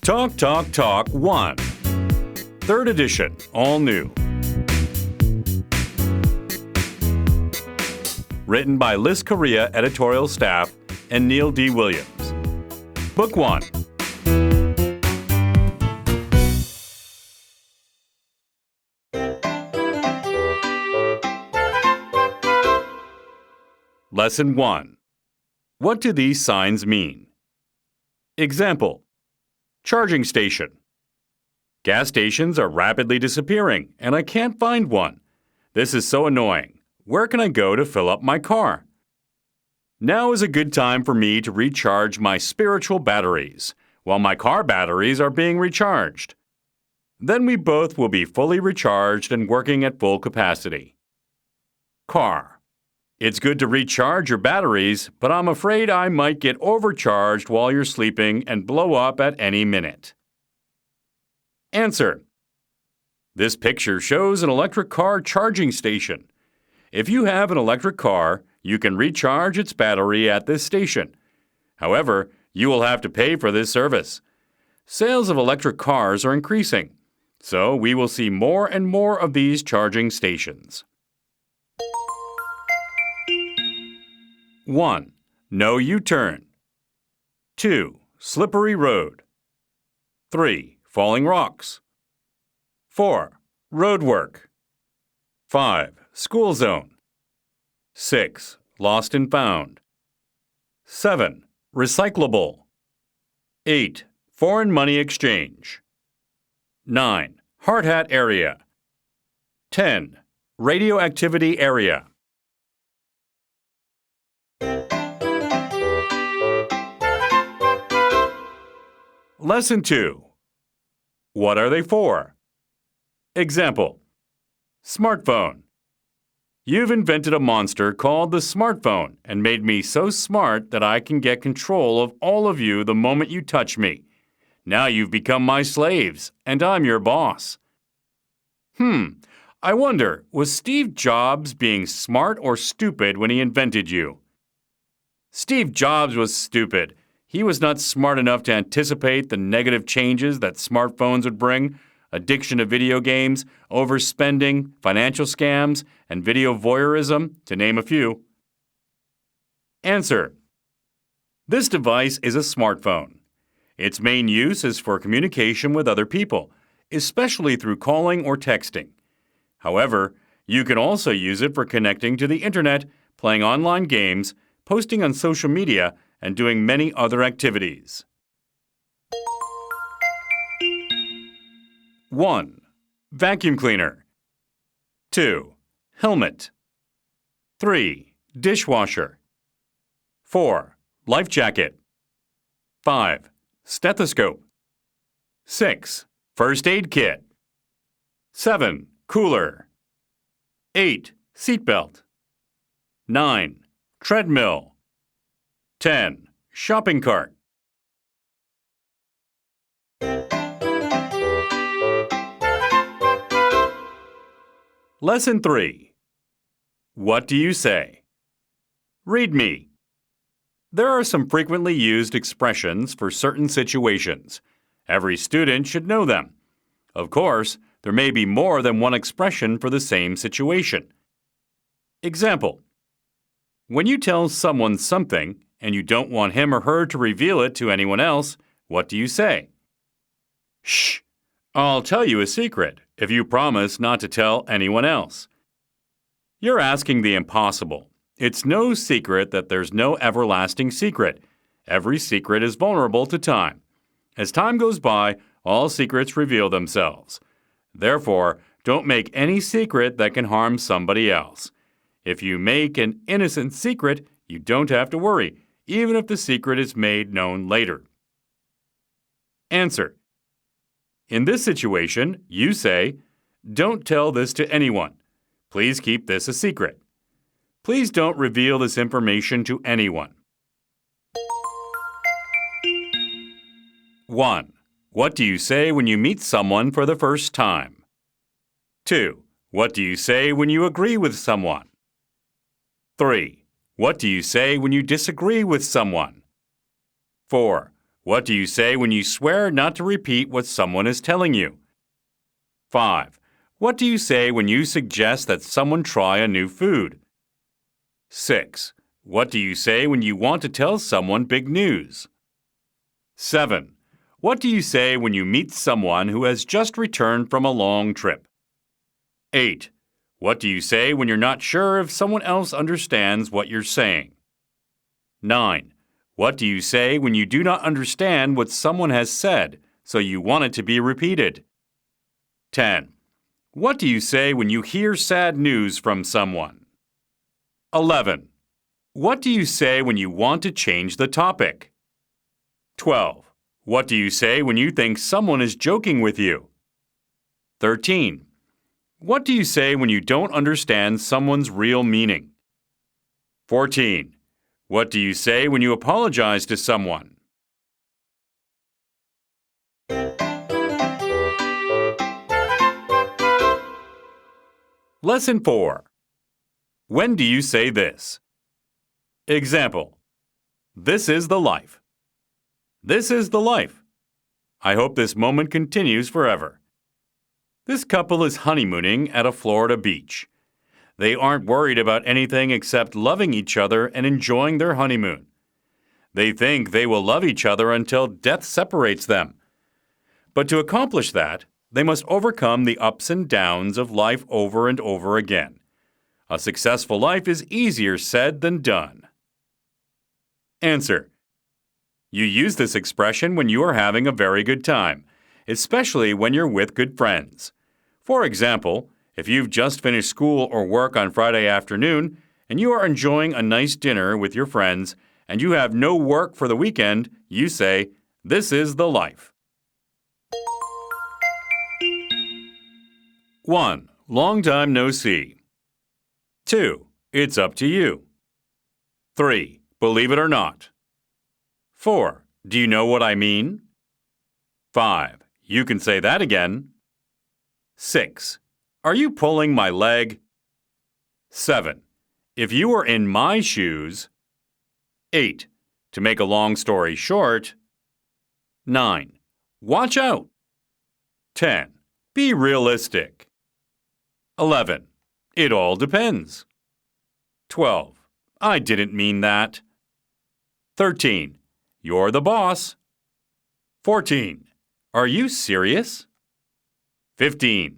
Talk, Talk, Talk 1. Third edition, all new. Written by LISKOREA editorial staff and Neil D. Williams. Book 1. Lesson 1. What do these signs mean? Example. Charging station. Gas stations are rapidly disappearing, and I can't find one. This is so annoying. Where can I go to fill up my car? Now is a good time for me to recharge my spiritual batteries, while my car batteries are being recharged. Then we both will be fully recharged and working at full capacity. Car. It's good to recharge your batteries, but I'm afraid I might get overcharged while you're sleeping and blow up at any minute. Answer. This picture shows an electric car charging station. If you have an electric car, you can recharge its battery at this station. However, you will have to pay for this service. Sales of electric cars are increasing, so we will see more and more of these charging stations. 1. No U-turn. 2. Slippery road. 3. Falling rocks. 4. Road work. 5. School zone. 6. Lost and found. 7. Recyclable. 8. Foreign money exchange. 9. Hard hat area. 10. Radioactivity area. Lesson 2. What are they for? Example. Smartphone. You've invented a monster called the smartphone and made me so smart that I can get control of all of you the moment you touch me. Now you've become my slaves, and I'm your boss. I wonder, was Steve Jobs being smart or stupid when he invented you? Steve Jobs was stupid. He was not smart enough to anticipate the negative changes that smartphones would bring: addiction to video games, overspending, financial scams, and video voyeurism, to name a few. Answer. This device is a smartphone. Its main use is for communication with other people, especially through calling or texting. However, you can also use it for connecting to the internet, playing online games, posting on social media, and doing many other activities. 1. Vacuum cleaner. 2. Helmet. 3. Dishwasher. 4. Life jacket. 5. Stethoscope. 6. First aid kit. 7. Cooler. 8. Seatbelt. 9. Treadmill. 10. Shopping cart. Lesson 3. What do you say? Read me. There are some frequently used expressions for certain situations. Every student should know them. Of course, there may be more than one expression for the same situation. Example. When you tell someone something and you don't want him or her to reveal it to anyone else, what do you say? Shh! I'll tell you a secret if you promise not to tell anyone else. You're asking the impossible. It's no secret that there's no everlasting secret. Every secret is vulnerable to time. As time goes by, all secrets reveal themselves. Therefore, don't make any secret that can harm somebody else. If you make an innocent secret, you don't have to worry, even if the secret is made known later. Answer. In this situation, you say, "Don't tell this to anyone. Please keep this a secret. Please don't reveal this information to anyone." 1. What do you say when you meet someone for the first time? 2. What do you say when you agree with someone? 3. What do you say when you disagree with someone? 4. What do you say when you swear not to repeat what someone is telling you? 5. What do you say when you suggest that someone try a new food? 6. What do you say when you want to tell someone big news? 7. What do you say when you meet someone who has just returned from a long trip? 8. What do you say when you're not sure if someone else understands what you're saying? 9. What do you say when you do not understand what someone has said, so you want it to be repeated? 10. What do you say when you hear sad news from someone? 11. What do you say when you want to change the topic? 12. What do you say when you think someone is joking with you? 13. What do you say when you don't understand someone's real meaning? 14. What do you say when you apologize to someone? Lesson 4. When do you say this? Example. This is the life. This is the life. I hope this moment continues forever. This couple is honeymooning at a Florida beach. They aren't worried about anything except loving each other and enjoying their honeymoon. They think they will love each other until death separates them. But to accomplish that, they must overcome the ups and downs of life over and over again. A successful life is easier said than done. Answer. You use this expression when you are having a very good time, especially when you're with good friends. For example, if you've just finished school or work on Friday afternoon and you are enjoying a nice dinner with your friends and you have no work for the weekend, you say, "This is the life." 1. Long time no see. 2. It's up to you. 3. Believe it or not. 4. Do you know what I mean? 5. You can say that again. 6. Are you pulling my leg? 7. If you were in my shoes. 8. To make a long story short. 9. Watch out. 10. Be realistic. 11. It all depends. 12. I didn't mean that. 13. You're the boss. 14. Are you serious? 15.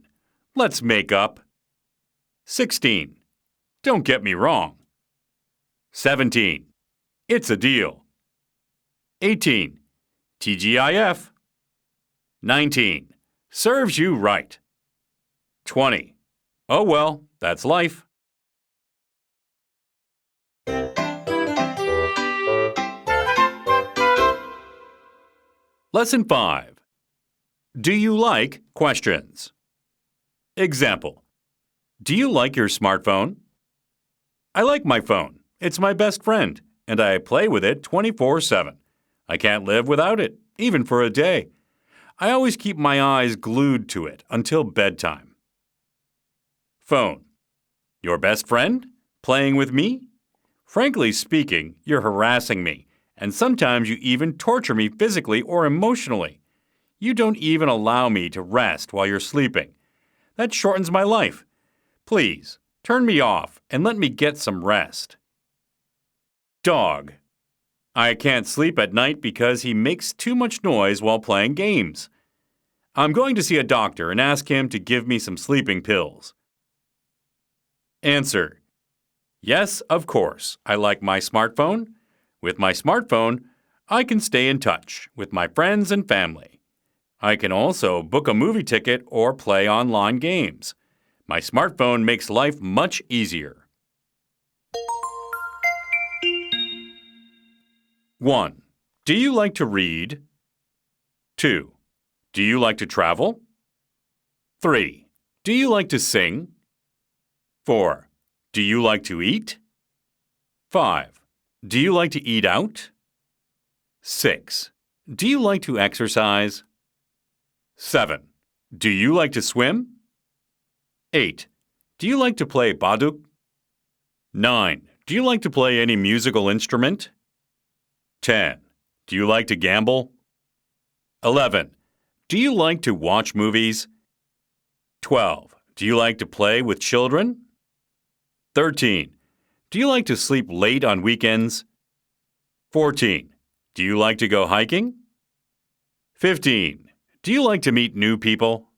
Let's make up. 16. Don't get me wrong. 17. It's a deal. 18. TGIF. 19. Serves you right. 20. Oh well, that's life. Lesson 5. Do you like questions? Example. Do you like your smartphone? I like my phone. It's my best friend, and I play with it 24/7. I can't live without it, even for a day. I always keep my eyes glued to it until bedtime. Phone. Your best friend? Playing with me? Frankly speaking, you're harassing me, and sometimes you even torture me physically or emotionally. You don't even allow me to rest while you're sleeping. That shortens my life. Please, turn me off and let me get some rest. Dog. I can't sleep at night because he makes too much noise while playing games. I'm going to see a doctor and ask him to give me some sleeping pills. Answer. Yes, of course, I like my smartphone. With my smartphone, I can stay in touch with my friends and family. I can also book a movie ticket or play online games. My smartphone makes life much easier. 1. Do you like to read? 2. Do you like to travel? 3. Do you like to sing? 4. Do you like to eat? 5. Do you like to eat out? 6. Do you like to exercise? 7. Do you like to swim? 8. Do you like to play baduk? 9. Do you like to play any musical instrument? 10. Do you like to gamble? 11. Do you like to watch movies? 12. Do you like to play with children? 13. Do you like to sleep late on weekends? 14. Do you like to go hiking? 15. Do you like to meet new people?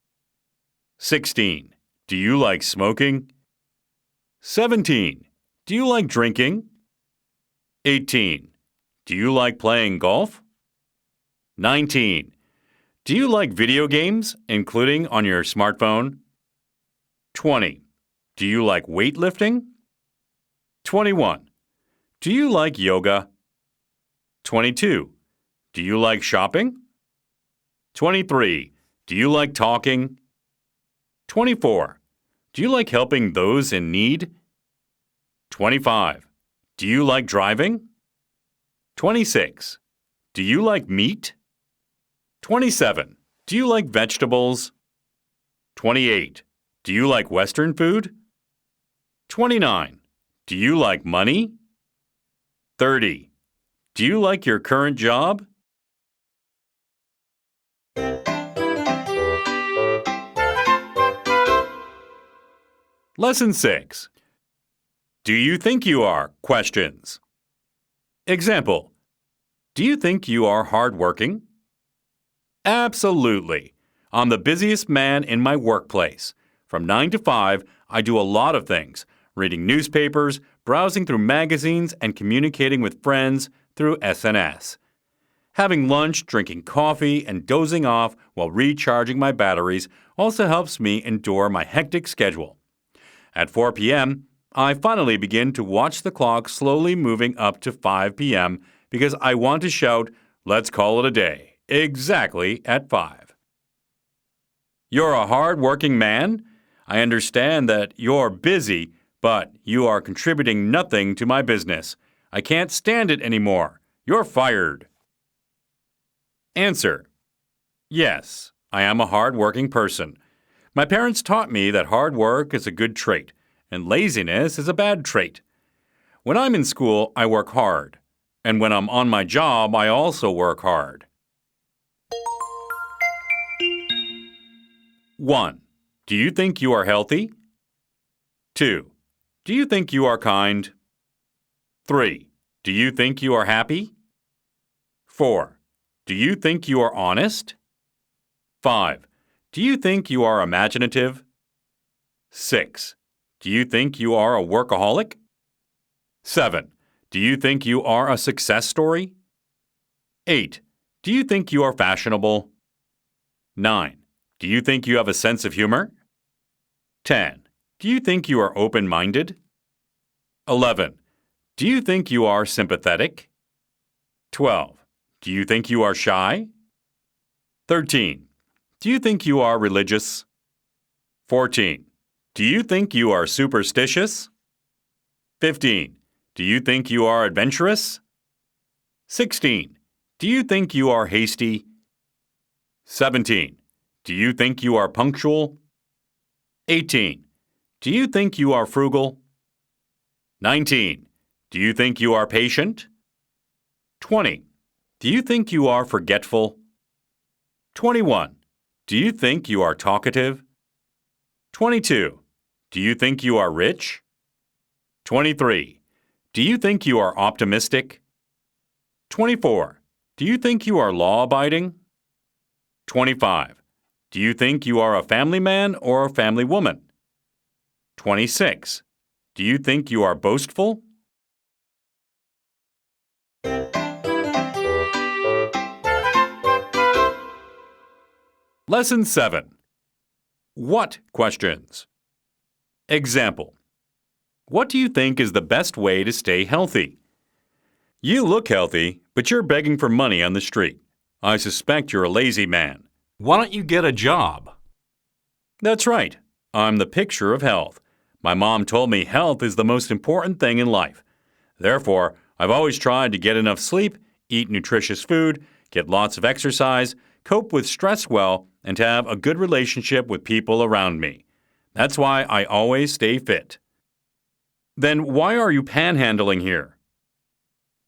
16. Do you like smoking? 17. Do you like drinking? 18. Do you like playing golf? 19. Do you like video games, including on your smartphone? 20. Do you like weightlifting? 21. Do you like yoga? 22. Do you like shopping? 23. Do you like talking? 24. Do you like helping those in need? 25. Do you like driving? 26. Do you like meat? 27. Do you like vegetables? 28. Do you like Western food? 29. Do you like money? 30. Do you like your current job? Lesson 6. Do you think you are? Questions. Example. Do you think you are hardworking? Absolutely. I'm the busiest man in my workplace. From 9 to 5, I do a lot of things, reading newspapers, browsing through magazines, and communicating with friends through SNS. Having lunch, drinking coffee, and dozing off while recharging my batteries also helps me endure my hectic schedule. At 4 p.m., I finally begin to watch the clock slowly moving up to 5 p.m. because I want to shout, "Let's call it a day." Exactly at 5. You're a hard-working man? I understand that you're busy, but you are contributing nothing to my business. I can't stand it anymore. You're fired. Answer. Yes, I am a hard-working person. My parents taught me that hard work is a good trait, and laziness is a bad trait. When I'm in school, I work hard. And when I'm on my job, I also work hard. 1. Do you think you are healthy? 2. Do you think you are kind? 3. Do you think you are happy? 4. Do you think you are honest? 5. Do you think you are imaginative? 6. Do you think you are a workaholic? 7. Do you think you are a success story? 8. Do you think you are fashionable? 9. Do you think you have a sense of humor? 10. Do you think you are open-minded? 11. Do you think you are sympathetic? 12. Do you think you are shy? 13. Do you think you are religious? 14. Do you think you are superstitious? 15. Do you think you are adventurous? 16. Do you think you are hasty? 17. Do you think you are punctual? 18. Do you think you are frugal? 19. Do you think you are patient? 20. Do you think you are forgetful? 21. Do you think you are talkative? 22. Do you think you are rich? 23. Do you think you are optimistic? 24. Do you think you are law-abiding? 25. Do you think you are a family man or a family woman? 26. Do you think you are boastful? Lesson 7. What questions? Example. What do you think is the best way to stay healthy? You look healthy, but you're begging for money on the street. I suspect you're a lazy man. Why don't you get a job? That's right. I'm the picture of health. My mom told me health is the most important thing in life. Therefore, I've always tried to get enough sleep, eat nutritious food, get lots of exercise, cope with stress well, and to have a good relationship with people around me. That's why I always stay fit. Then why are you panhandling here?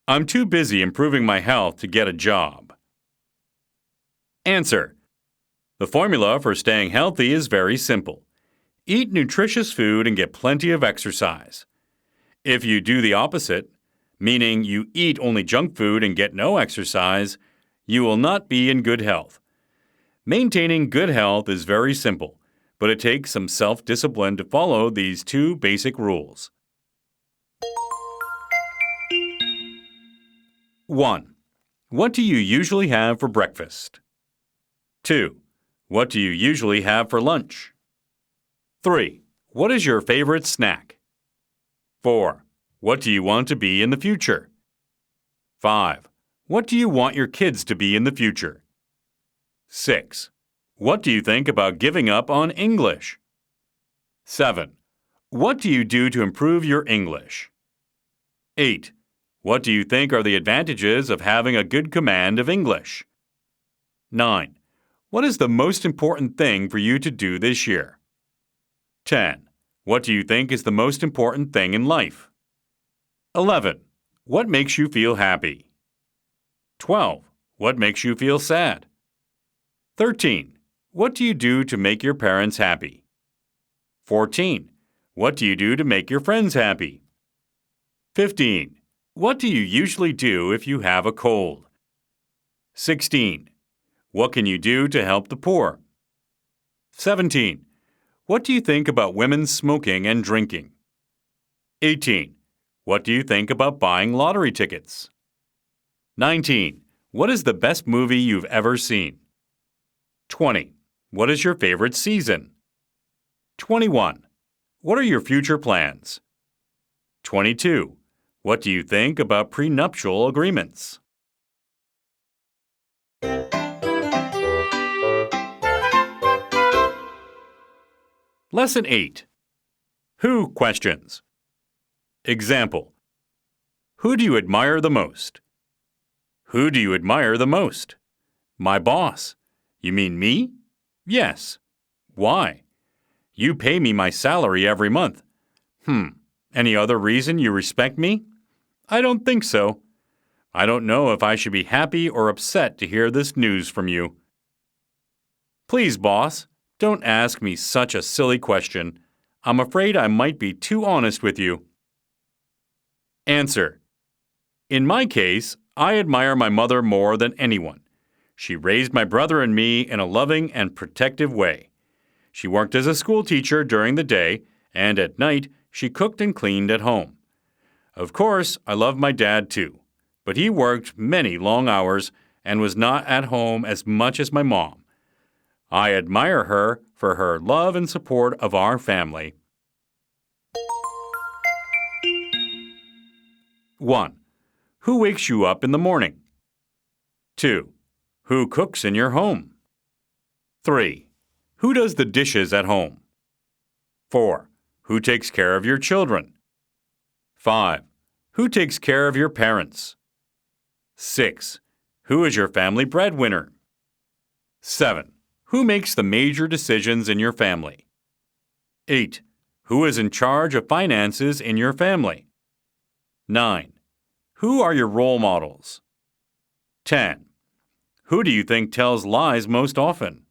I'm too busy improving my health to get a job. Answer. The formula for staying healthy is very simple. Eat nutritious food and get plenty of exercise. If you do the opposite, meaning you eat only junk food and get no exercise, you will not be in good health. Maintaining good health is very simple, but it takes some self-discipline to follow these two basic rules. 1. What do you usually have for breakfast? 2. What do you usually have for lunch? 3. What is your favorite snack? 4. What do you want to be in the future? 5. What do you want your kids to be in the future? 6. What do you think about giving up on English? 7. What do you do to improve your English? 8. What do you think are the advantages of having a good command of English? 9. What is the most important thing for you to do this year? 10. What do you think is the most important thing in life? 11. What makes you feel happy? 12. What makes you feel sad? 13. What do you do to make your parents happy? 14. What do you do to make your friends happy? 15. What do you usually do if you have a cold? 16. What can you do to help the poor? 17. What do you think about women smoking and drinking? 18. What do you think about buying lottery tickets? 19. What is the best movie you've ever seen? 20. What is your favorite season? 21. What are your future plans? 22. What do you think about prenuptial agreements? Lesson 8. Who questions. Example. Who do you admire the most? Who do you admire the most? My boss. You mean me? Yes. Why? You pay me my salary every month. Any other reason you respect me? I don't think so. I don't know if I should be happy or upset to hear this news from you. Please, boss, don't ask me such a silly question. I'm afraid I might be too honest with you. Answer. In my case, I admire my mother more than anyone. She raised my brother and me in a loving and protective way. She worked as a school teacher during the day, and at night, she cooked and cleaned at home. Of course, I love my dad too, but he worked many long hours and was not at home as much as my mom. I admire her for her love and support of our family. 1. Who wakes you up in the morning? 2. Who cooks in your home? 3. Who does the dishes at home? 4. Who takes care of your children? 5. Who takes care of your parents? 6. Who is your family breadwinner? 7. Who makes the major decisions in your family? 8. Who is in charge of finances in your family? 9. Who are your role models? 10. Who do you think tells lies most often?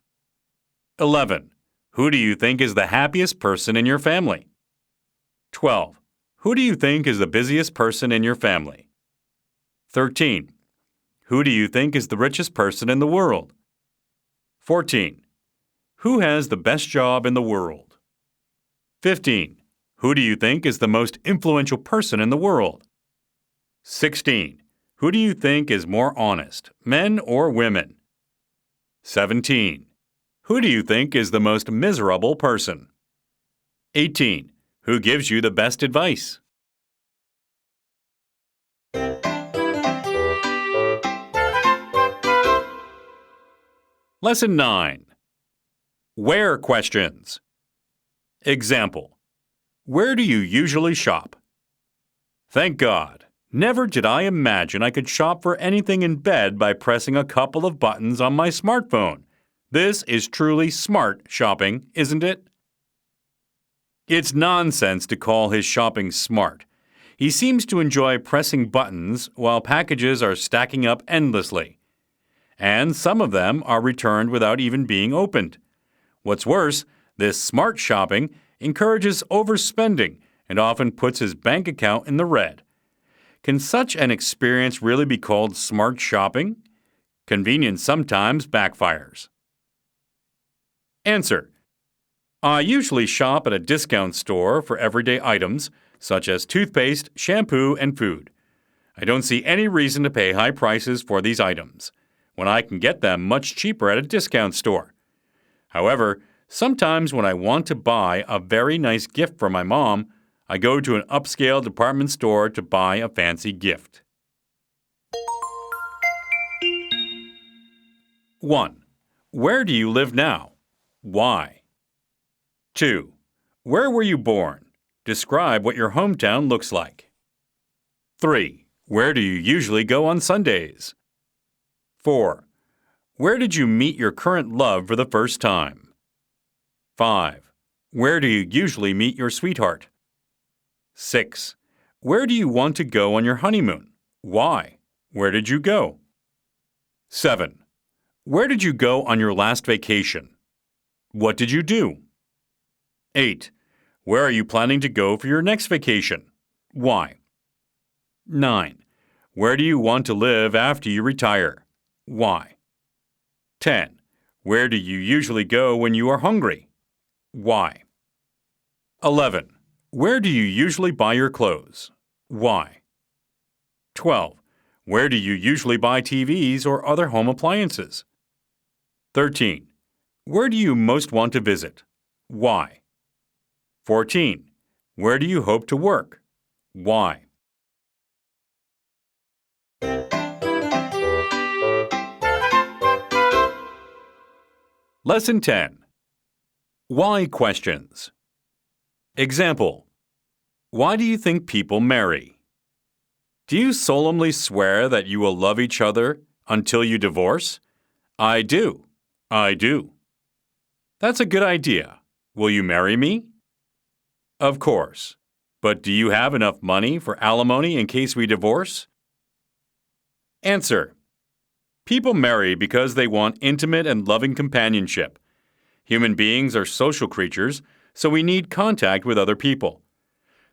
11. Who do you think is the happiest person in your family? 12. Who do you think is the busiest person in your family? 13. Who do you think is the richest person in the world? 14. Who has the best job in the world? 15. Who do you think is the most influential person in the world? 16. Who do you think is more honest, men or women? 17. Who do you think is the most miserable person? 18. Who gives you the best advice? Lesson 9. Where questions. Example. Where do you usually shop? Thank God. Never did I imagine I could shop for anything in bed by pressing a couple of buttons on my smartphone. This is truly smart shopping, isn't it? It's nonsense to call his shopping smart. He seems to enjoy pressing buttons while packages are stacking up endlessly. and some of them are returned without even being opened. What's worse, this smart shopping encourages overspending and often puts his bank account in the red. Can such an experience really be called smart shopping? Convenience sometimes backfires. Answer: I usually shop at a discount store for everyday items such as toothpaste, shampoo, and food. I don't see any reason to pay high prices for these items when I can get them much cheaper at a discount store. However, sometimes when I want to buy a very nice gift for my mom, I go to an upscale department store to buy a fancy gift. 1. Where do you live now? Why? 2. Where were you born? Describe what your hometown looks like. 3. Where do you usually go on Sundays? 4. Where did you meet your current love for the first time? 5. Where do you usually meet your sweetheart? 6. Where do you want to go on your honeymoon? Why? Where did you go? 7. Where did you go on your last vacation? What did you do? 8. Where are you planning to go for your next vacation? Why? 9. Where do you want to live after you retire? Why? 10. Where do you usually go when you are hungry? Why? 11. Where do you usually buy your clothes? Why? 12. Where do you usually buy TVs or other home appliances? 13. Where do you most want to visit? Why? 14. Where do you hope to work? Why? Lesson 10. Why questions. Example: Why do you think people marry? Do you solemnly swear that you will love each other until you divorce? I do. I do. That's a good idea. Will you marry me? Of course. But do you have enough money for alimony in case we divorce? Answer: People marry because they want intimate and loving companionship. Human beings are social creatures, so we need contact with other people.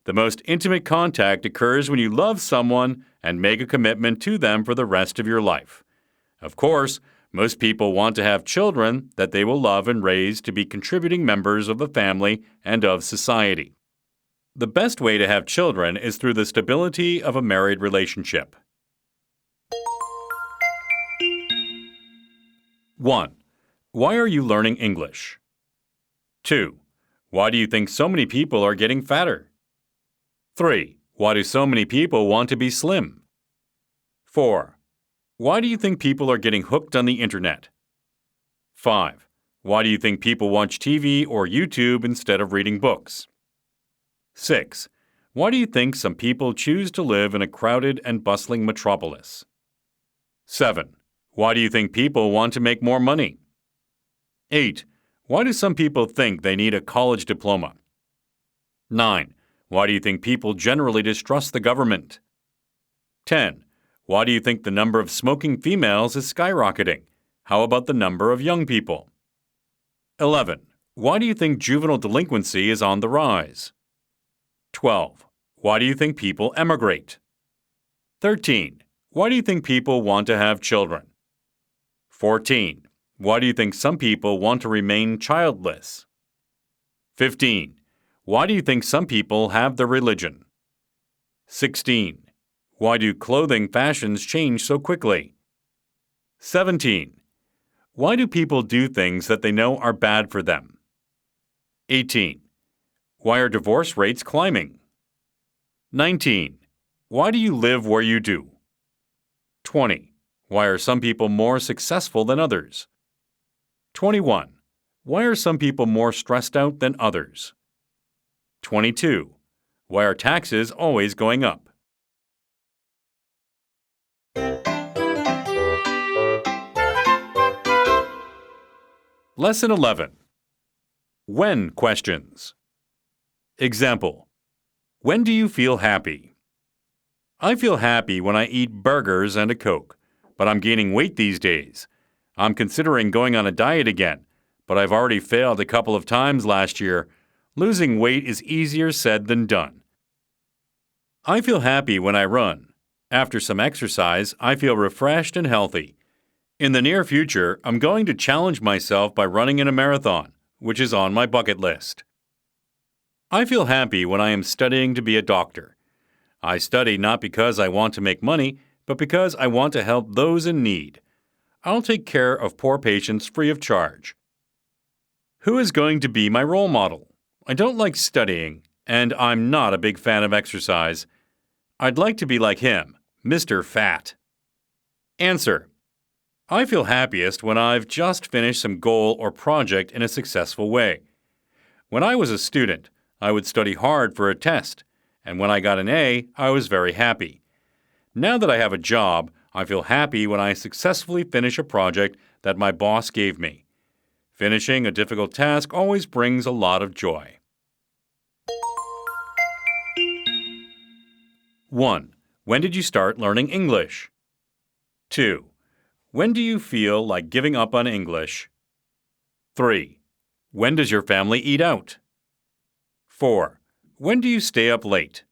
The most intimate contact occurs when you love someone and make a commitment to them for the rest of your life. Of course, most people want to have children that they will love and raise to be contributing members of the family and of society. The best way to have children is through the stability of a married relationship. 1. Why are you learning English? 2. Why do you think so many people are getting fatter? 3. Why do so many people want to be slim? 4. Why do you think people are getting hooked on the internet? 5. Why do you think people watch TV or YouTube instead of reading books? 6. Why do you think some people choose to live in a crowded and bustling metropolis? 7. Why do you think people want to make more money? 8. Why do some people think they need a college diploma? 9. Why do you think people generally distrust the government? 10. Why do you think the number of smoking females is skyrocketing? How about the number of young people? 11. Why do you think juvenile delinquency is on the rise? 12. Why do you think people emigrate? 13. Why do you think people want to have children? 14. Why do you think some people want to remain childless? 15. Why do you think some people have their religion? 16. Why do clothing fashions change so quickly? 17. Why do people do things that they know are bad for them? 18. Why are divorce rates climbing? 19. Why do you live where you do? 20. Why are some people more successful than others? 21. Why are some people more stressed out than others? 22. Why are taxes always going up? Lesson 11. When questions. Example: When do you feel happy? I feel happy when I eat burgers and a Coke, but I'm gaining weight these days. I'm considering going on a diet again, but I've already failed a couple of times last year. Losing weight is easier said than done. I feel happy when I run. After some exercise, I feel refreshed and healthy. In the near future, I'm going to challenge myself by running in a marathon, which is on my bucket list. I feel happy when I am studying to be a doctor. I study not because I want to make money, but because I want to help those in need. I'll take care of poor patients free of charge. Who is going to be my role model? I don't like studying, and I'm not a big fan of exercise. I'd like to be like him, Mr. Fat. Answer: I feel happiest when I've just finished some goal or project in a successful way. When I was a student, I would study hard for a test, and when I got an A, I was very happy. Now that I have a job, I feel happy when I successfully finish a project that my boss gave me. Finishing a difficult task always brings a lot of joy. 1. When did you start learning English? 2. When do you feel like giving up on English? 3. When does your family eat out? 4. When do you stay up late?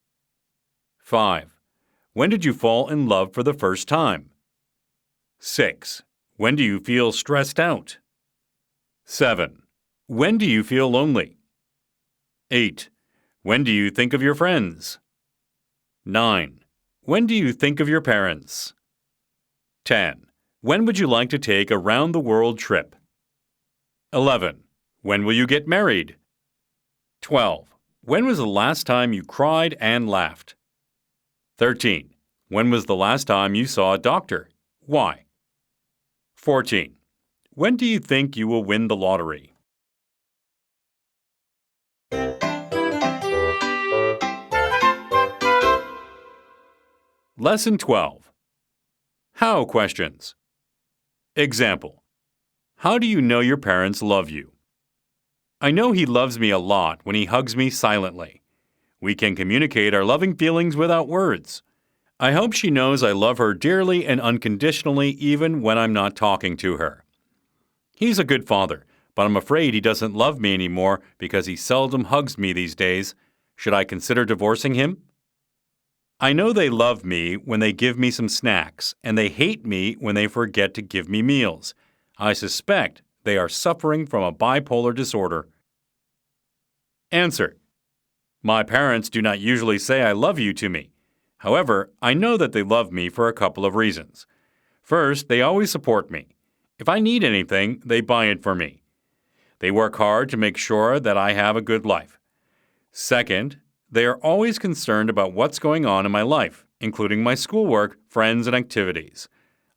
5. When did you fall in love for the first time? 6. When do you feel stressed out? 7. When do you feel lonely? 8. When do you think of your friends? 9. When do you think of your parents? 10. When would you like to take a round-the-world trip? 11. When will you get married? 12. When was the last time you cried and laughed? 13. When was the last time you saw a doctor? Why? 14. When do you think you will win the lottery? Lesson 12. How questions. Example: How do you know your parents love you? I know he loves me a lot when he hugs me silently. We can communicate our loving feelings without words. I hope she knows I love her dearly and unconditionally even when I'm not talking to her. He's a good father, but I'm afraid he doesn't love me anymore because he seldom hugs me these days. Should I consider divorcing him? I know they love me when they give me some snacks, and they hate me when they forget to give me meals. I suspect they are suffering from a bipolar disorder. Answer: My parents do not usually say I love you to me. However, I know that they love me for a couple of reasons. First, they always support me. If I need anything, they buy it for me. They work hard to make sure that I have a good life. Second, they are always concerned about what's going on in my life, including my schoolwork, friends, and activities.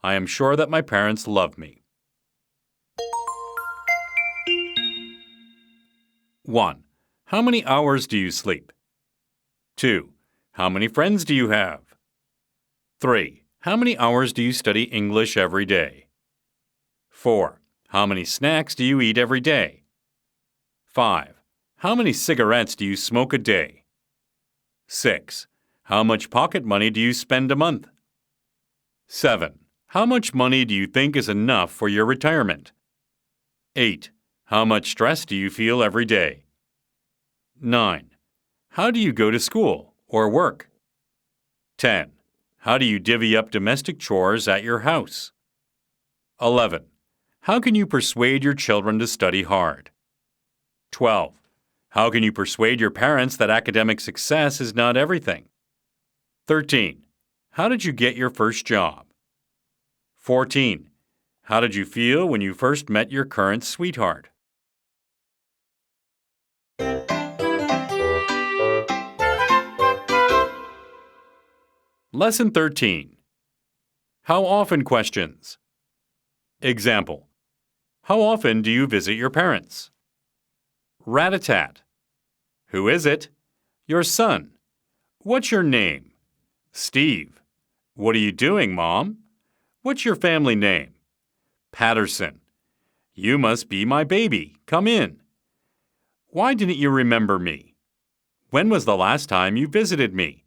I am sure that my parents love me. 1. How many hours do you sleep? 2. How many friends do you have? 3. How many hours do you study English every day? 4. How many snacks do you eat every day? 5. How many cigarettes do you smoke a day? 6. How much pocket money do you spend a month? 7. How much money do you think is enough for your retirement? 8. How much stress do you feel every day? 9. How do you go to school or work? 10. How do you divvy up domestic chores at your house? 11. How can you persuade your children to study hard? 12. How can you persuade your parents that academic success is not everything? 13. How did you get your first job? 14. How did you feel when you first met your current sweetheart? Lesson 13. How often questions. Example: How often do you visit your parents? Rat-a-tat. Who is it? Your son. What's your name? Steve. What are you doing, Mom? What's your family name? Patterson. You must be my baby. Come in. Why didn't you remember me? When was the last time you visited me?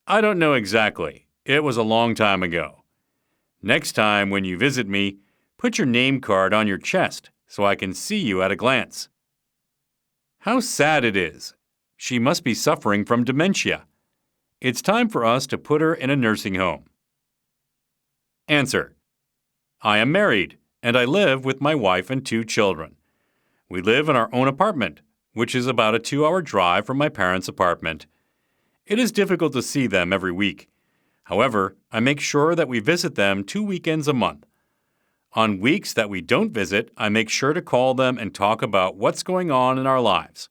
I don't know exactly. It was a long time ago. Next time when you visit me, put your name card on your chest so I can see you at a glance. How sad it is. She must be suffering from dementia. It's time for us to put her in a nursing home. Answer. I am married, and I live with my wife and 2 children. We live in our own apartment, which is about a 2-hour drive from my parents' apartment. It is difficult to see them every week. However, I make sure that we visit them 2 weekends a month. On weeks that we don't visit, I make sure to call them and talk about what's going on in our lives.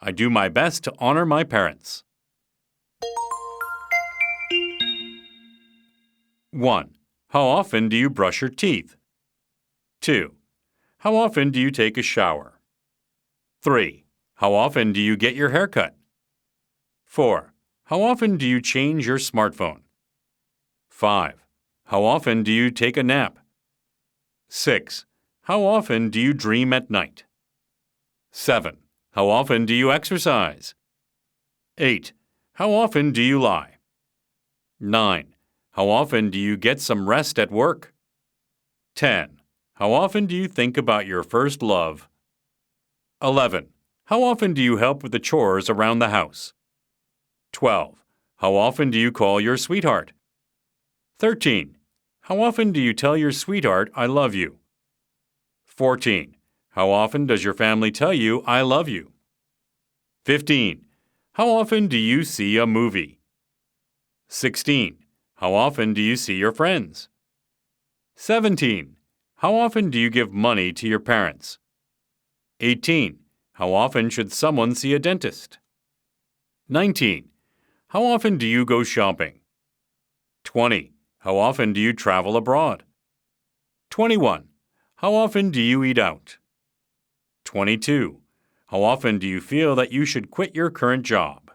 I do my best to honor my parents. 1. How often do you brush your teeth? 2. How often do you take a shower? 3. How often do you get your hair cut? 4. How often do you change your smartphone? 5. How often do you take a nap? 6. How often do you dream at night? 7. How often do you exercise? 8. How often do you lie? 9. How often do you get some rest at work? 10. How often do you think about your first love? 11. How often do you help with the chores around the house? 12. How often do you call your sweetheart? 13. How often do you tell your sweetheart, I love you? 14. How often does your family tell you, I love you? 15. How often do you see a movie? 16. How often do you see your friends? 17. How often do you give money to your parents? 18. How often should someone see a dentist? 19. How often do you go shopping? 20. How often do you travel abroad? 21. How often do you eat out? 22. How often do you feel that you should quit your current job?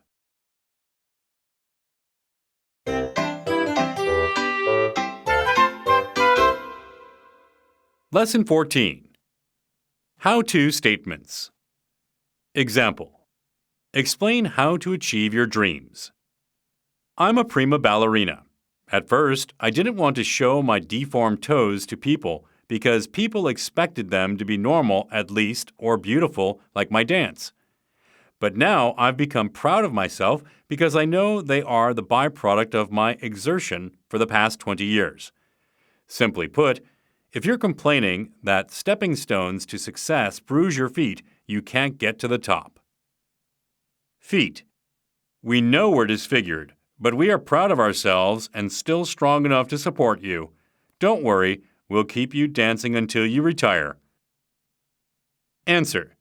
Lesson 14. How-to statements. Example. Explain how to achieve your dreams. I'm a prima ballerina. At first, I didn't want to show my deformed toes to people because people expected them to be normal at least or beautiful like my dance. But now I've become proud of myself because I know they are the byproduct of my exertion for the past 20 years. Simply put, if you're complaining that stepping stones to success bruise your feet, you can't get to the top. Feet. We know we're disfigured, but we are proud of ourselves and still strong enough to support you. Don't worry, we'll keep you dancing until you retire. Answer.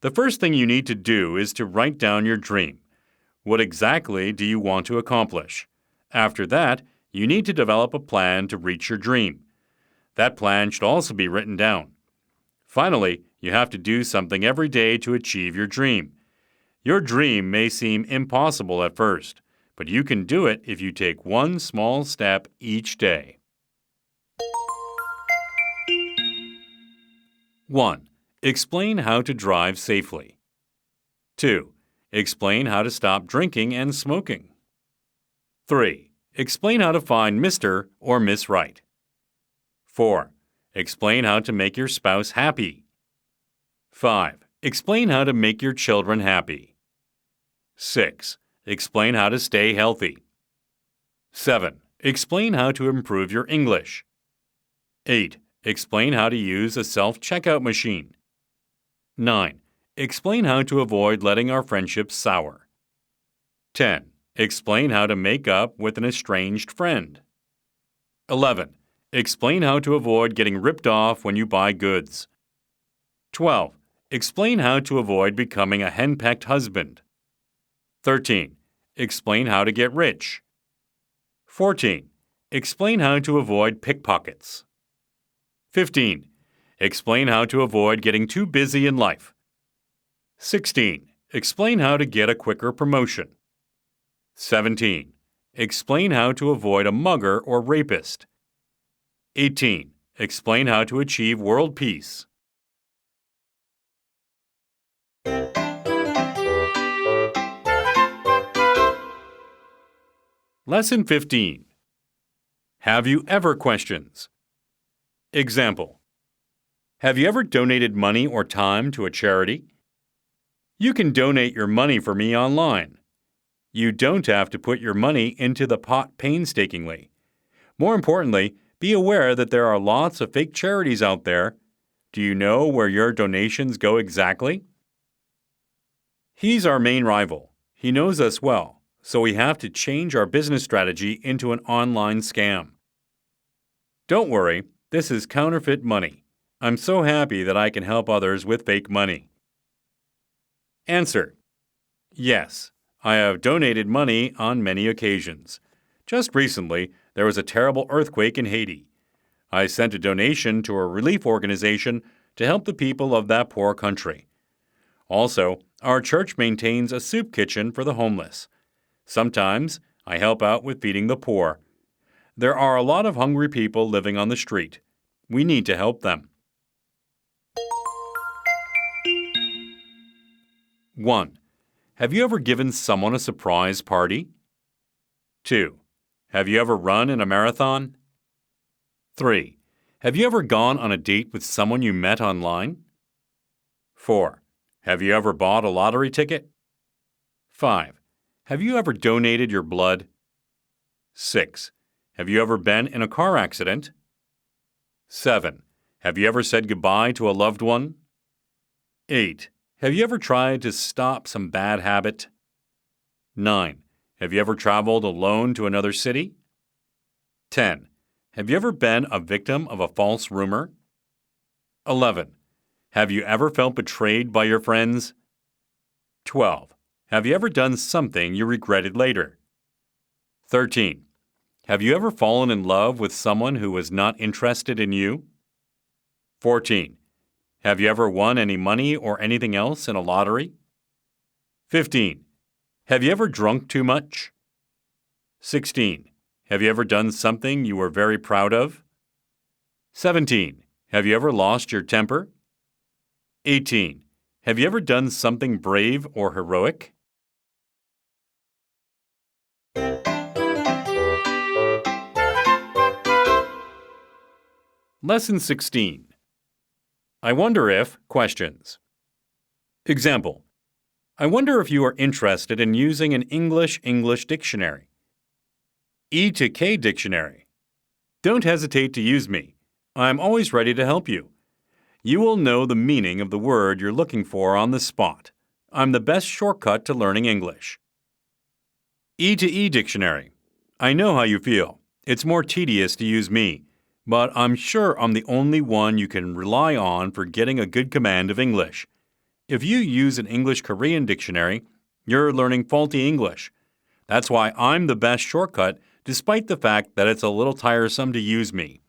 The first thing you need to do is to write down your dream. What exactly do you want to accomplish? After that, you need to develop a plan to reach your dream. That plan should also be written down. Finally, you have to do something every day to achieve your dream. Your dream may seem impossible at first, but you can do it if you take one small step each day. 1. Explain how to drive safely. 2. Explain how to stop drinking and smoking. 3. Explain how to find Mr. or Miss Right. 4. Explain how to make your spouse happy. 5. Explain how to make your children happy. 6. Explain how to stay healthy. 7. Explain how to improve your English. 8. Explain how to use a self-checkout machine. 9. Explain how to avoid letting our friendships sour. 10. Explain how to make up with an estranged friend. 11. Explain how to avoid getting ripped off when you buy goods. 12. Explain how to avoid becoming a henpecked husband. 13. Explain how to get rich. 14. Explain how to avoid pickpockets. 15. Explain how to avoid getting too busy in life. 16. Explain how to get a quicker promotion. 17. Explain how to avoid a mugger or rapist. 18. Explain how to achieve world peace. Lesson 15. Have you ever questions. Example. Have you ever donated money or time to a charity? You can donate your money for me online. You don't have to put your money into the pot painstakingly. More importantly, be aware that there are lots of fake charities out there. Do you know where your donations go exactly? He's our main rival. He knows us well, so we have to change our business strategy into an online scam. Don't worry, this is counterfeit money. I'm so happy that I can help others with fake money. Answer. Yes, I have donated money on many occasions. Just recently, there was a terrible earthquake in Haiti. I sent a donation to a relief organization to help the people of that poor country. Also, our church maintains a soup kitchen for the homeless. Sometimes, I help out with feeding the poor. There are a lot of hungry people living on the street. We need to help them. 1. Have you ever given someone a surprise party? 2. Have you ever run in a marathon? 3. Have you ever gone on a date with someone you met online? 4. Have you ever bought a lottery ticket? 5. Have you ever donated your blood? 6. Have you ever been in a car accident? 7. Have you ever said goodbye to a loved one? 8. Have you ever tried to stop some bad habit? 9. Have you ever traveled alone to another city? 10. Have you ever been a victim of a false rumor? 11. Have you ever felt betrayed by your friends? 12. Have you ever done something you regretted later? 13. Have you ever fallen in love with someone who was not interested in you? 14. Have you ever won any money or anything else in a lottery? 15. Have you ever drunk too much? 16. Have you ever done something you were very proud of? 17. Have you ever lost your temper? 18. Have you ever done something brave or heroic? Lesson 16. I wonder if questions. Example. I wonder if you are interested in using an English dictionary. E to K dictionary. Don't hesitate to use me. I'm always ready to help you. You will know the meaning of the word you're looking for on the spot. I'm the best shortcut to learning English. E to E dictionary. I know how you feel. It's more tedious to use me, but I'm sure I'm the only one you can rely on for getting a good command of English. If you use an English-Korean dictionary, you're learning faulty English. That's why I'm the best shortcut, despite the fact that it's a little tiresome to use me.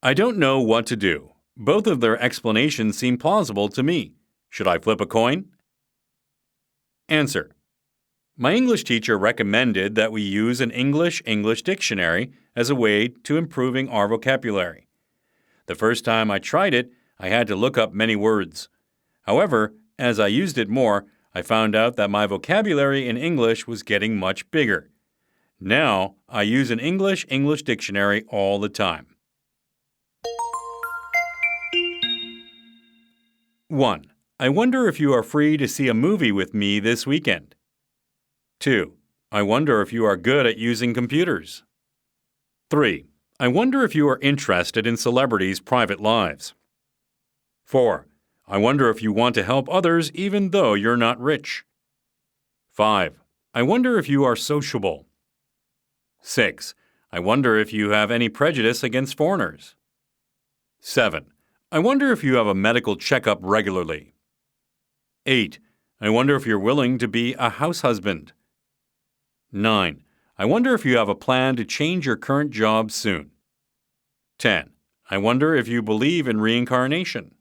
I don't know what to do. Both of their explanations seem plausible to me. Should I flip a coin? Answer. My English teacher recommended that we use an English dictionary as a way to improving our vocabulary. The first time I tried it, I had to look up many words. However, as I used it more, I found out that my vocabulary in English was getting much bigger. Now, I use an English dictionary all the time. 1. I wonder if you are free to see a movie with me this weekend. 2. I wonder if you are good at using computers. 3. I wonder if you are interested in celebrities' private lives. 4. I wonder if you want to help others even though you're not rich. 5. I wonder if you are sociable. 6. I wonder if you have any prejudice against foreigners. 7. I wonder if you have a medical checkup regularly. 8. I wonder if you're willing to be a house husband. 9. I wonder if you have a plan to change your current job soon. 10. I wonder if you believe in reincarnation.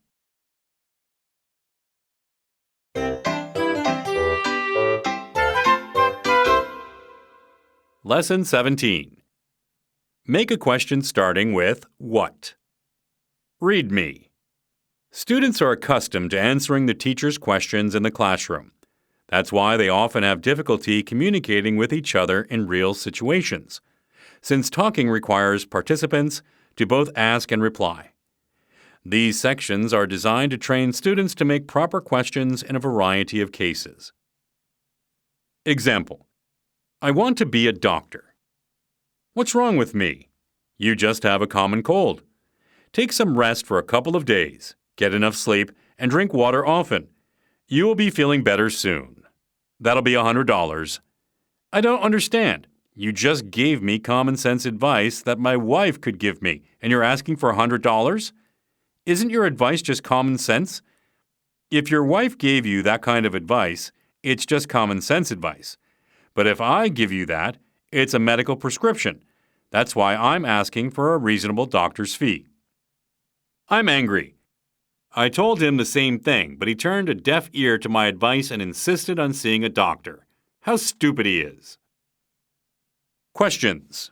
Lesson 17. Make a question starting with what. Read me. Students are accustomed to answering the teacher's questions in the classroom. That's why they often have difficulty communicating with each other in real situations. since talking requires participants to both ask and reply. These sections are designed to train students to make proper questions in a variety of cases. Example: I want to be a doctor. What's wrong with me? You just have a common cold. Take some rest for a couple of days, get enough sleep, and drink water often. You will be feeling better soon. That'll be $100. I don't understand. You just gave me common sense advice that my wife could give me, and you're asking for $100? Isn't your advice just common sense? If your wife gave you that kind of advice, it's just common sense advice. But if I give you that, it's a medical prescription. That's why I'm asking for a reasonable doctor's fee. I'm angry. I told him the same thing, but he turned a deaf ear to my advice and insisted on seeing a doctor. How stupid he is. Questions.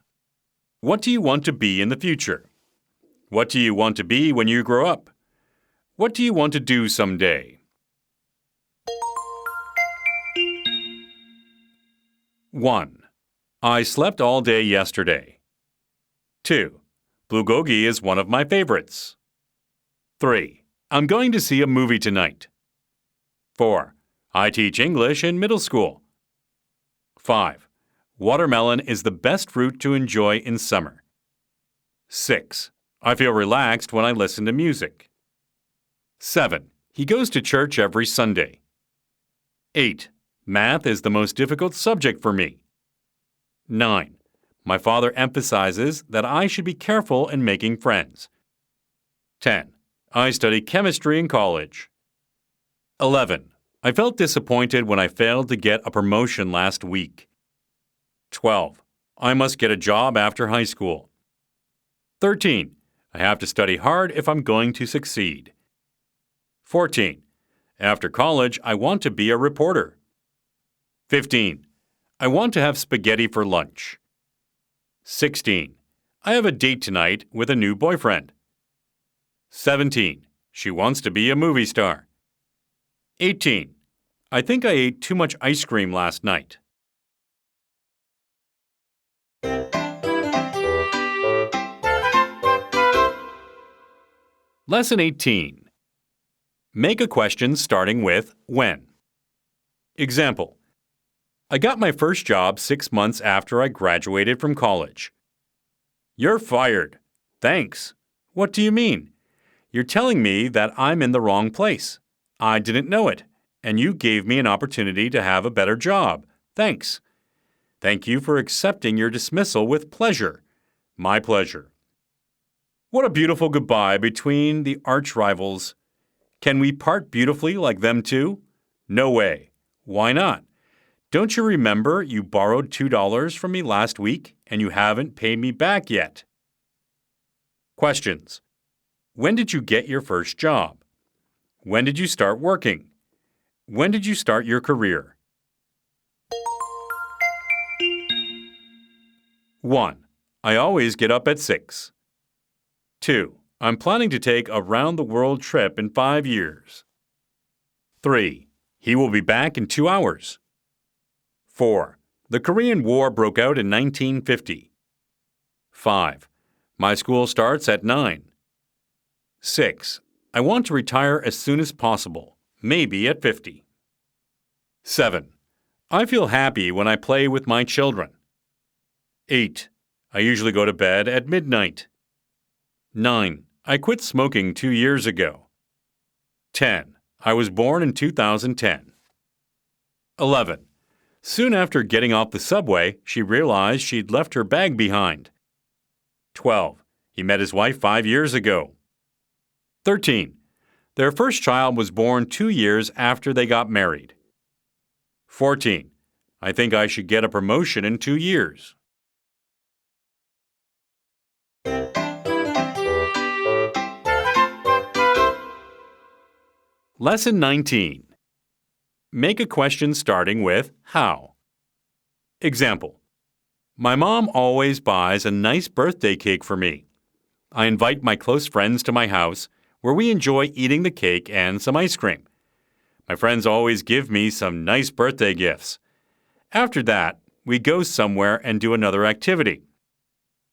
What do you want to be in the future? What do you want to be when you grow up? What do you want to do someday? 1. I slept all day yesterday. 2. Bulgogi is one of my favorites. 3. I'm going to see a movie tonight. 4. I teach English in middle school. 5. Watermelon is the best fruit to enjoy in summer. 6. I feel relaxed when I listen to music. 7. He goes to church every Sunday. 8. Math is the most difficult subject for me. 9. My father emphasizes that I should be careful in making friends. 10. I study chemistry in college. 11. I felt disappointed when I failed to get a promotion last week. 12. I must get a job after high school. 13. I have to study hard if I'm going to succeed. 14. After college, I want to be a reporter. 15. I want to have spaghetti for lunch. 16. I have a date tonight with a new boyfriend. 17. She wants to be a movie star. 18. I think I ate too much ice cream last night. Lesson 18. Make a question starting with when. Example: I got my first job 6 months after I graduated from college. You're fired. Thanks. What do you mean? You're telling me that I'm in the wrong place. I didn't know it, and you gave me an opportunity to have a better job. Thanks. Thank you for accepting your dismissal with pleasure. My pleasure. What a beautiful goodbye between the arch-rivals. Can we part beautifully like them too? No way. Why not? Don't you remember you borrowed $2 from me last week and you haven't paid me back yet? Questions. When did you get your first job? When did you start working? When did you start your career? 1. I always get up at 6. 2. I'm planning to take a round-the-world trip in 5 years. 3. He will be back in 2 hours. 4. The Korean War broke out in 1950. 5. My school starts at 9. 6. I want to retire as soon as possible, maybe at 50. 7. I feel happy when I play with my children. 8. I usually go to bed at midnight. 9. I quit smoking 2 years ago. 10. I was born in 2010. 11. Soon after getting off the subway, she realized she'd left her bag behind. 12. He met his wife 5 years ago. 13. Their first child was born 2 years after they got married. 14. I think I should get a promotion in 2 years. Lesson 19. Make a question starting with how. Example: My mom always buys a nice birthday cake for me. I invite my close friends to my house where we enjoy eating the cake and some ice cream. My friends always give me some nice birthday gifts. After that, we go somewhere and do another activity.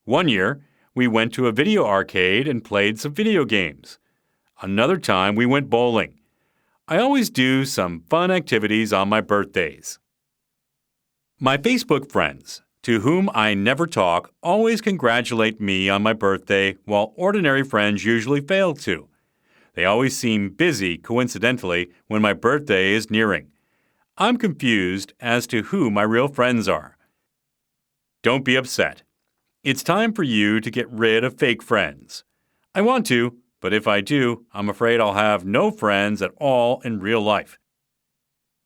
One year, we went to a video arcade and played some video games. Another time, we went bowling. I always do some fun activities on my birthdays. My Facebook friends, to whom I never talk, always congratulate me on my birthday, while ordinary friends usually fail to. They always seem busy, coincidentally, when my birthday is nearing. I'm confused as to who my real friends are. Don't be upset. It's time for you to get rid of fake friends. I want to, but if I do, I'm afraid I'll have no friends at all in real life.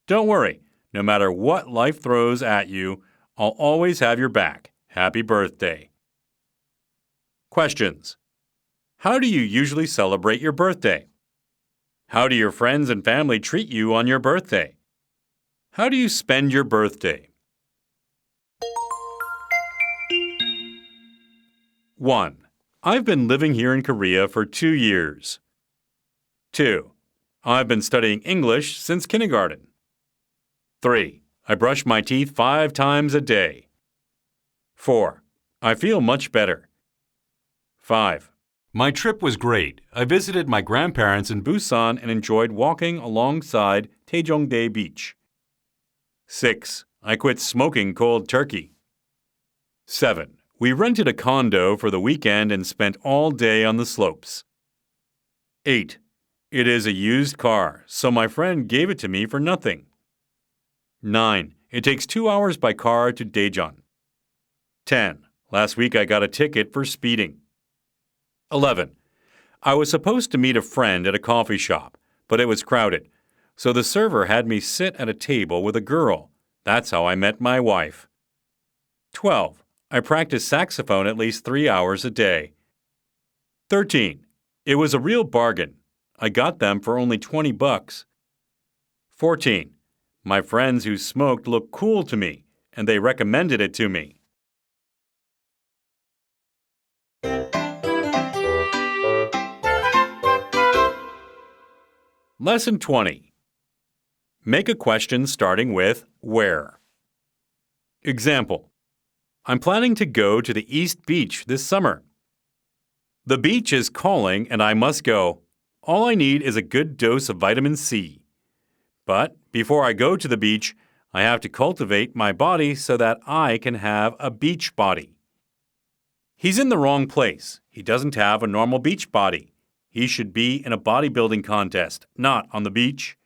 Don't worry. No matter what life throws at you, I'll always have your back. Happy birthday. Questions. How do you usually celebrate your birthday? How do your friends and family treat you on your birthday? How do you spend your birthday? 1. I've been living here in Korea for 2 years. 2. I've been studying English since kindergarten. 3. I brush my teeth 5 times a day. 4. I feel much better. 5. My trip was great. I visited my grandparents in Busan and enjoyed walking alongside Taejongdae Beach. 6. I quit smoking cold turkey. 7. We rented a condo for the weekend and spent all day on the slopes. 8. It is a used car, so my friend gave it to me for nothing. 9. It takes 2 hours by car to Daejeon. 10. Last week I got a ticket for speeding. 11. I was supposed to meet a friend at a coffee shop, but it was crowded, so the server had me sit at a table with a girl. That's how I met my wife. 12. I practice saxophone at least 3 hours a day. 13. It was a real bargain. I got them for only $20. 14. My friends who smoked looked cool to me, and they recommended it to me. Lesson 20. Make a question starting with where. Example. I'm planning to go to the East Beach this summer. The beach is calling and I must go. All I need is a good dose of vitamin C. But before I go to the beach, I have to cultivate my body so that I can have a beach body. He's in the wrong place. He doesn't have a normal beach body. He should be in a bodybuilding contest, not on the beach.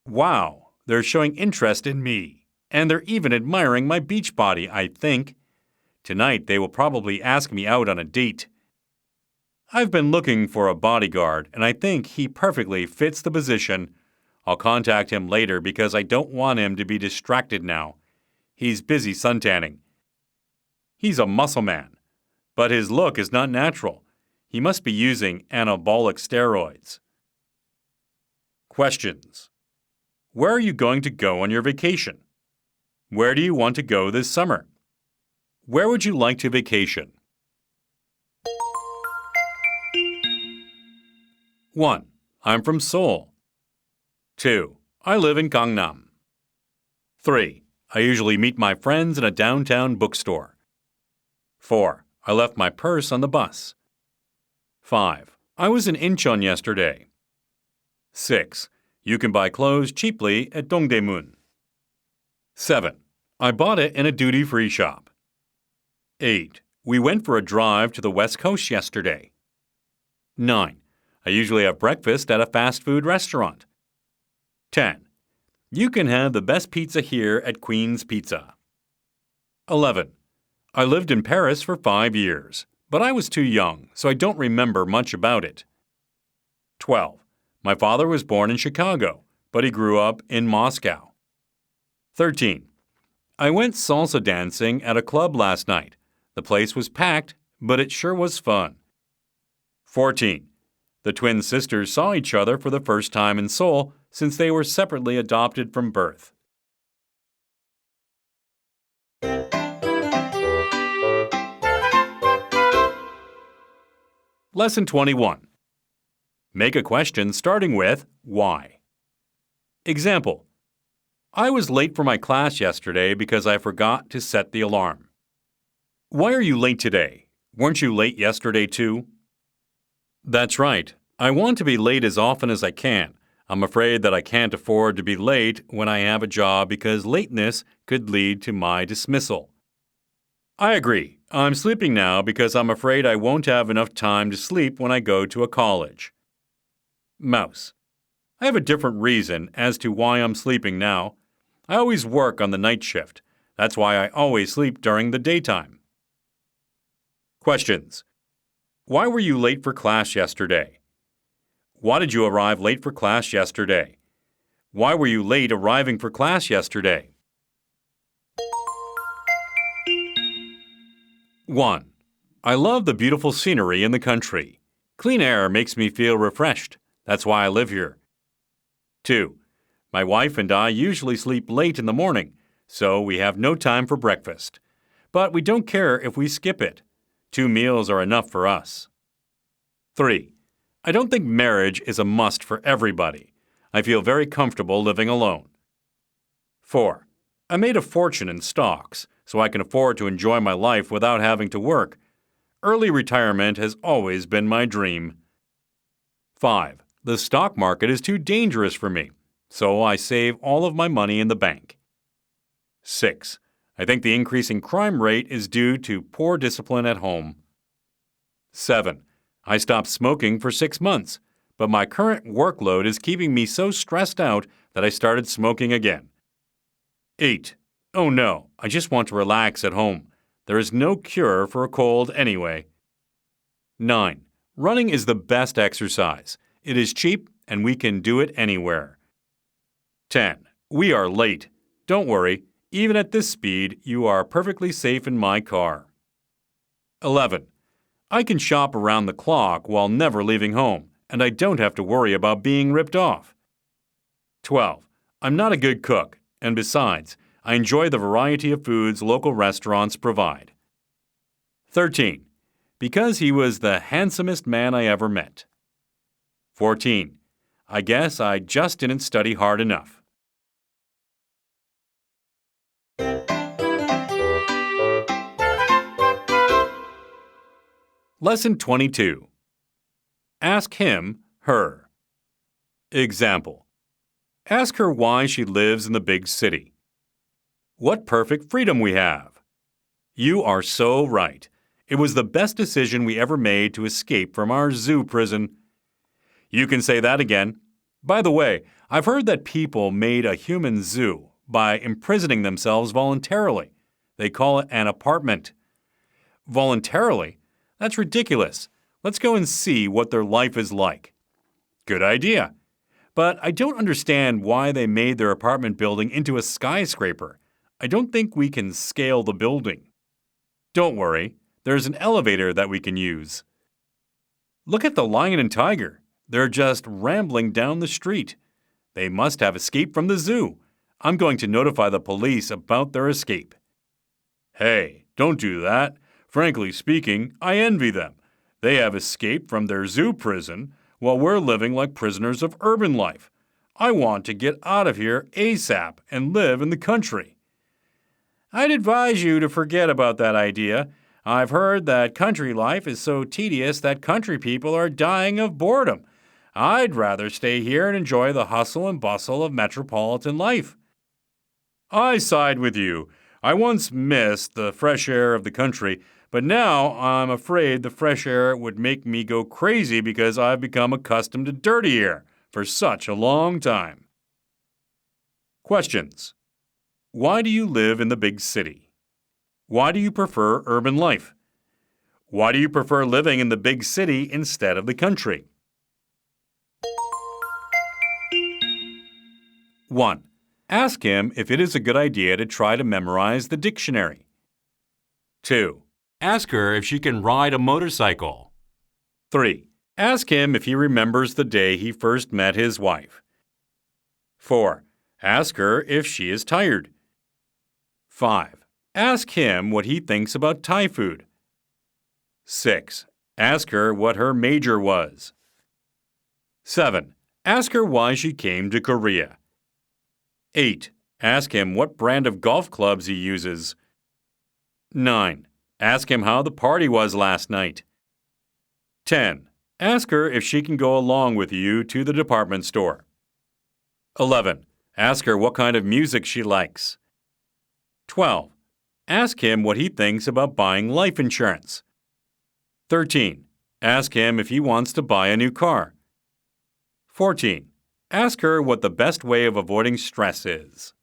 Wow, they're showing interest in me. And they're even admiring my beach body, I think. Tonight they will probably ask me out on a date. I've been looking for a bodyguard, and I think he perfectly fits the position. I'll contact him later because I don't want him to be distracted now. He's busy suntanning. He's a muscle man, but his look is not natural. He must be using anabolic steroids. Questions. Where are you going to go on your vacation? Where do you want to go this summer? Where would you like to vacation? 1. I'm from Seoul. 2. I live in Gangnam. 3. I usually meet my friends in a downtown bookstore. 4. I left my purse on the bus. 5. I was in Incheon yesterday. 6. You can buy clothes cheaply at Dongdaemun. 7. I bought it in a duty-free shop. 8. We went for a drive to the West Coast yesterday. 9. I usually have breakfast at a fast food restaurant. 10. You can have the best pizza here at Queen's Pizza. 11. I lived in Paris for 5 years, but I was too young, so I don't remember much about it. 12. My father was born in Chicago, but he grew up in Moscow. 13. I went salsa dancing at a club last night. The place was packed, but it sure was fun. 14. The twin sisters saw each other for the first time in Seoul since they were separately adopted from birth. Lesson 21. Make a question starting with why. Example. I was late for my class yesterday because I forgot to set the alarm. Why are you late today? Weren't you late yesterday too? That's right. I want to be late as often as I can. I'm afraid that I can't afford to be late when I have a job because lateness could lead to my dismissal. I agree. I'm sleeping now because I'm afraid I won't have enough time to sleep when I go to a college. Mouse. I have a different reason as to why I'm sleeping now. I always work on the night shift. That's why I always sleep during the daytime. Questions. Why were you late for class yesterday? Why did you arrive late for class yesterday? Why were you late arriving for class yesterday? 1. I love the beautiful scenery in the country. Clean air makes me feel refreshed. That's why I live here. 2. My wife and I usually sleep late in the morning, so we have no time for breakfast. But we don't care if we skip it. 2 meals are enough for us. 3. I don't think marriage is a must for everybody. I feel very comfortable living alone. 4. I made a fortune in stocks, so I can afford to enjoy my life without having to work. Early retirement has always been my dream. 5. The stock market is too dangerous for me, so I save all of my money in the bank. 6. I think the increasing crime rate is due to poor discipline at home. 7. I stopped smoking for 6 months, but my current workload is keeping me so stressed out that I started smoking again. 8. Oh no, I just want to relax at home. There is no cure for a cold anyway. 9. Running is the best exercise. It is cheap and we can do it anywhere. 10. We are late. Don't worry, even at this speed, you are perfectly safe in my car. 11. I can shop around the clock while never leaving home, and I don't have to worry about being ripped off. 12. I'm not a good cook, and besides, I enjoy the variety of foods local restaurants provide. 13. Because he was the handsomest man I ever met. 14. I guess I just didn't study hard enough. Lesson 22. Ask him, her. Example. Ask her why she lives in the big city. What perfect freedom we have. You are so right. It was the best decision we ever made to escape from our zoo prison. You can say that again. By the way, I've heard that people made a human zoo by imprisoning themselves voluntarily. They call it an apartment. Voluntarily? That's ridiculous. Let's go and see what their life is like. Good idea. But I don't understand why they made their apartment building into a skyscraper. I don't think we can scale the building. Don't worry, there's an elevator that we can use. Look at the lion and tiger. They're just rambling down the street. They must have escaped from the zoo. I'm going to notify the police about their escape. Hey, don't do that. Frankly speaking, I envy them. They have escaped from their zoo prison while we're living like prisoners of urban life. I want to get out of here ASAP and live in the country. I'd advise you to forget about that idea. I've heard that country life is so tedious that country people are dying of boredom. I'd rather stay here and enjoy the hustle and bustle of metropolitan life. I side with you. I once missed the fresh air of the country, but now I'm afraid the fresh air would make me go crazy because I've become accustomed to dirty air for such a long time. Questions. Why do you live in the big city? Why do you prefer urban life? Why do you prefer living in the big city instead of the country? 1. Ask him if it is a good idea to try to memorize the dictionary. 2. Ask her if she can ride a motorcycle. 3. Ask him if he remembers the day he first met his wife. 4. Ask her if she is tired. 5. Ask him what he thinks about Thai food. 6. Ask her what her major was. 7. Ask her why she came to Korea. 8. Ask him what brand of golf clubs he uses. 9. Ask him how the party was last night. 10. Ask her if she can go along with you to the department store. 11. Ask her what kind of music she likes. 12. Ask him what he thinks about buying life insurance. 13. Ask him if he wants to buy a new car. 14. Ask her what the best way of avoiding stress is.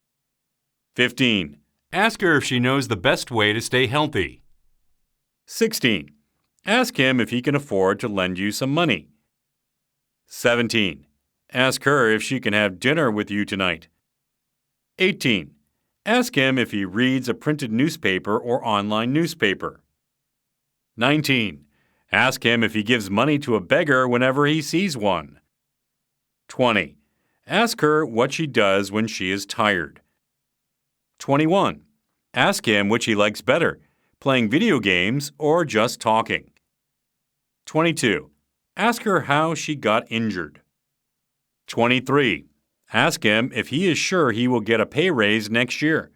15. Ask her if she knows the best way to stay healthy. 16. Ask him if he can afford to lend you some money. 17. Ask her if she can have dinner with you tonight. 18. Ask him if he reads a printed newspaper or online newspaper. 19. Ask him if he gives money to a beggar whenever he sees one. 20. Ask her what she does when she is tired. 21. Ask him which he likes better, playing video games or just talking. 22. Ask her how she got injured. 23. Ask him if he is sure he will get a pay raise next year.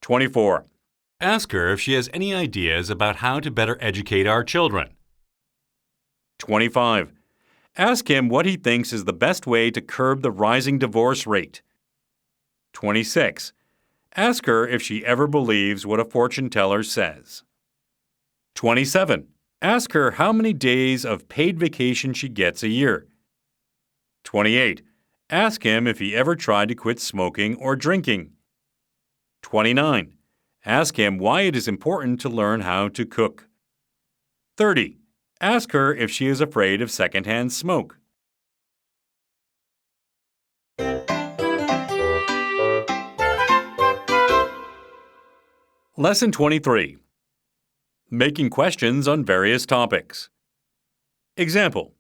24. Ask her if she has any ideas about how to better educate our children. 25. Ask him what he thinks is the best way to curb the rising divorce rate. 26. Ask her if she ever believes what a fortune teller says. 27. Ask her how many days of paid vacation she gets a year. 28. Ask him if he ever tried to quit smoking or drinking. 29. Ask him why it is important to learn how to cook. 30. Ask her if she is afraid of secondhand smoke. Lesson 23. Making questions on various topics. Example.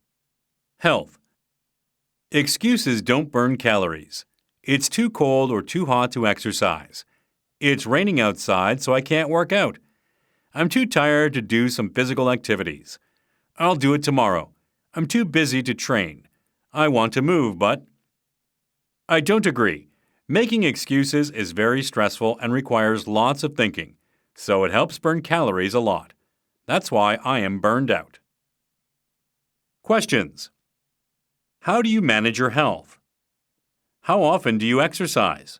Health. Excuses don't burn calories. It's too cold or too hot to exercise. It's raining outside, so I can't work out. I'm too tired to do some physical activities. I'll do it tomorrow. I'm too busy to train. I want to move, but... I don't agree. Making excuses is very stressful and requires lots of thinking, so it helps burn calories a lot. That's why I am burned out. Questions. How do you manage your health? How often do you exercise?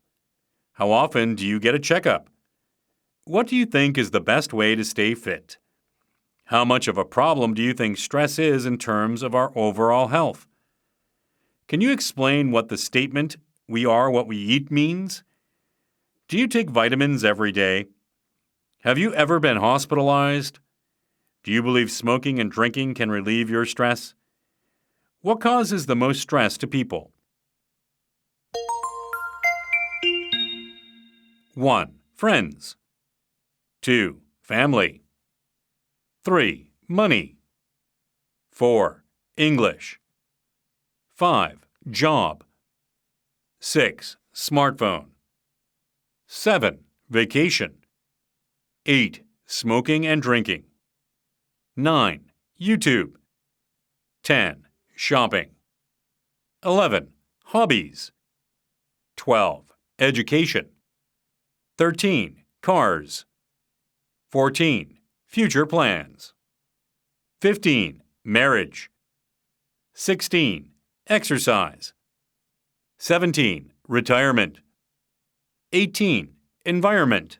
How often do you get a checkup? What do you think is the best way to stay fit? How much of a problem do you think stress is in terms of our overall health? Can you explain what the statement, "we are what we eat," means? Do you take vitamins every day? Have you ever been hospitalized? Do you believe smoking and drinking can relieve your stress? What causes the most stress to people? 1. Friends. 2. Family. 3. Money. 4. English. 5. Job. 6. Smartphone. 7. Vacation. 8. Smoking and drinking. 9. YouTube. 10. Shopping. 11. Hobbies. 12. Education. 13. Cars. 14. Future plans. 15. Marriage. 16. Exercise. 17. Retirement. 18. Environment.